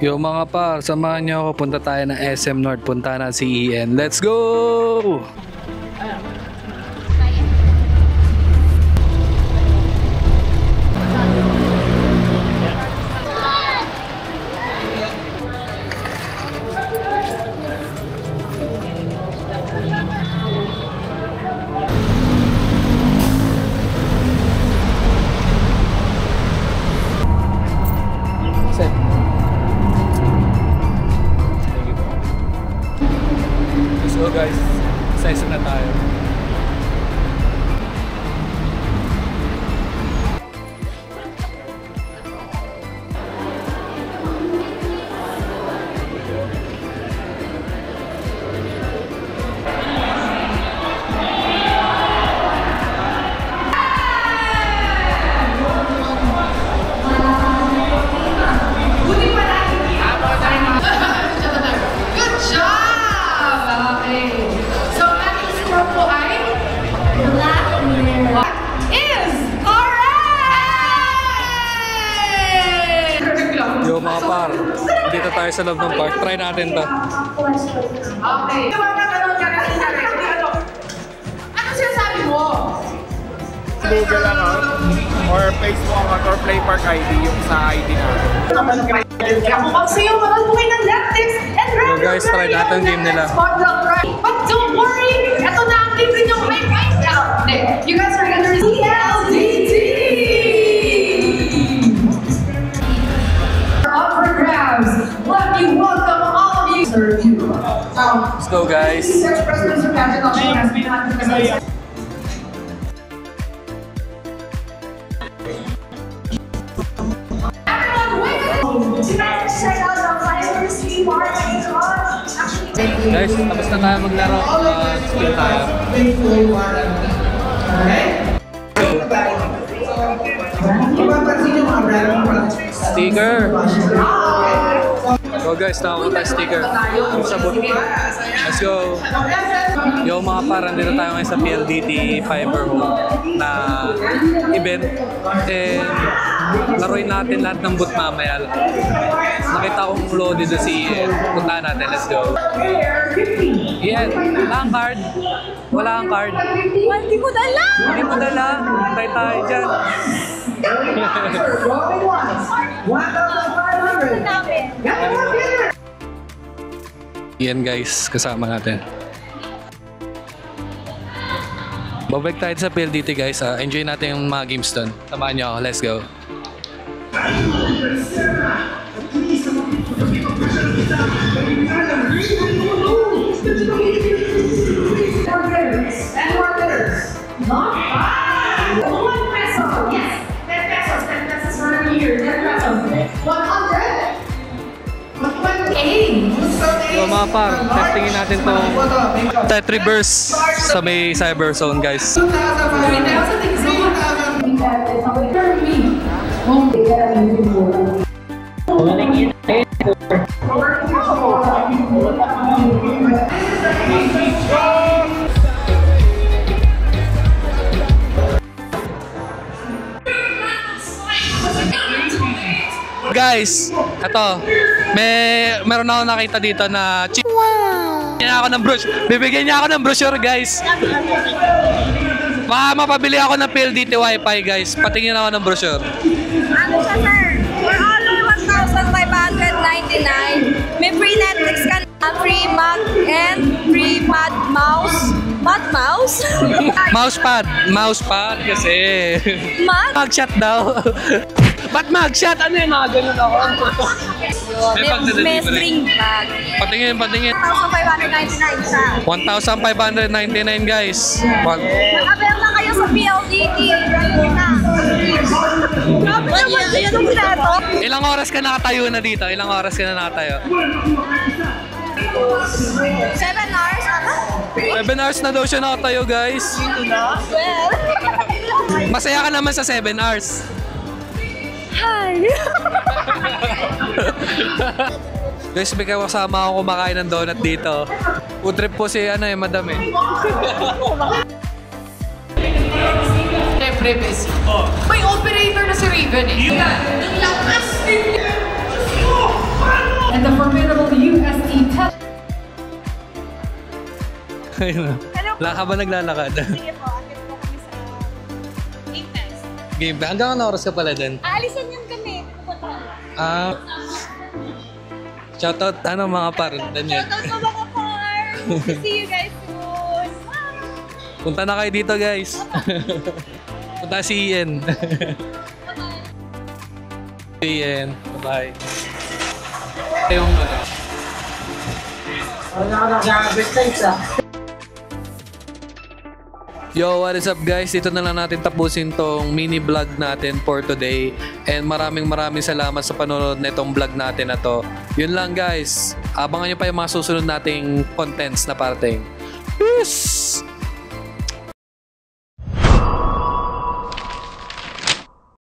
Yo mga par, samahan niyo ako. Punta tayo ng SM North. Punta na si Ian. Let's go! So guys, size na tayo. Yo mga par, dito tayo sa loob ng park. Try natin to. Okay. Ano sinasabi mo? Google account or Facebook account or Play Park ID yung sa ID natin. So guys, try natin yung game nila. But don't worry, ito na ang game rin yung right now. You guys are gonna receive LDT! Up for grabs. Let me welcome all of you. Let's go guys. Guys, tapos na tayo maglaro. Spin tayo. Sticker! So guys, tama tayo sticker. Sabot. Let's go! Yo mga par, dito tayo ngayon sa PLDT Fiber Home na event. And laruin natin lahat ng boot mamaya. Nakita kong flow dito si Ian. Puntahan natin, let's go. Ian, wala kang card? Wala kang card? Hindi ko dala! Hindi mo dala? Try tayo dyan. Ian guys, kasama natin. Babalik tayo sa PLDT guys. Enjoy natin yung mga games doon. Samahan nyo ako, let's go. Not bad! 1 peso! Yes! 10 pesos! 10 pesos for the year! 10 pesos! 100! 128! So mga par, testingin natin itong Tetriverse sa may Cyber Zone guys. Guys, ito, meron ako nakita dito na bibigyan ako ng brochure. Bibigyan niya ako ng brochure, guys. Baka mapabili ako ng PLDT Wi-Fi, guys. Patingin ako ng brochure. Ano siya, sir? For only 1,599. May free Netflix ka na, free Mac, and free Pad Mouse. Pad Mouse? Mousepad kasi. Mac? Mag-shot daw. Ba't mag-shot? Ano yun? Ganun ako. May string bag. Patingin. 1,599 siya. 1,599 guys. Abel na kayo sa PLDT. Sabi naman, yan ang pinato. Ilang oras ka nakatayo na dito? Ilang oras ka na nakatayo? 7 hours ata? 7 hours na daw siya nakatayo guys. Well. Masaya ka naman sa 7 hours. Hi! Guys, may kasama ako kumakain ng donut dito. Food trip po si madam eh. Privacy. May operator na si Raven eh. Ang lakas din niya! and the formidable UST Test. Ayun. Wala ka ba naglalakad? Sige po, akit po kami sa game test. Game ba? Hanggang ano oras ka pala din? Aalisan yun kami. Pupunta kami. Shoutout, mga par, Daniel. Shoutout ko mga par! See you guys soon! Bye! Punta na kayo dito, guys. Punta si Ian. Ian, bye-bye. Yung Yo, what is up guys? Dito na lang natin tapusin tong mini vlog natin for today. And maraming salamat sa panonood na itong vlog natin na to. Yun lang guys. Abangan nyo pa yung mga susunod nating contents na parating. Peace!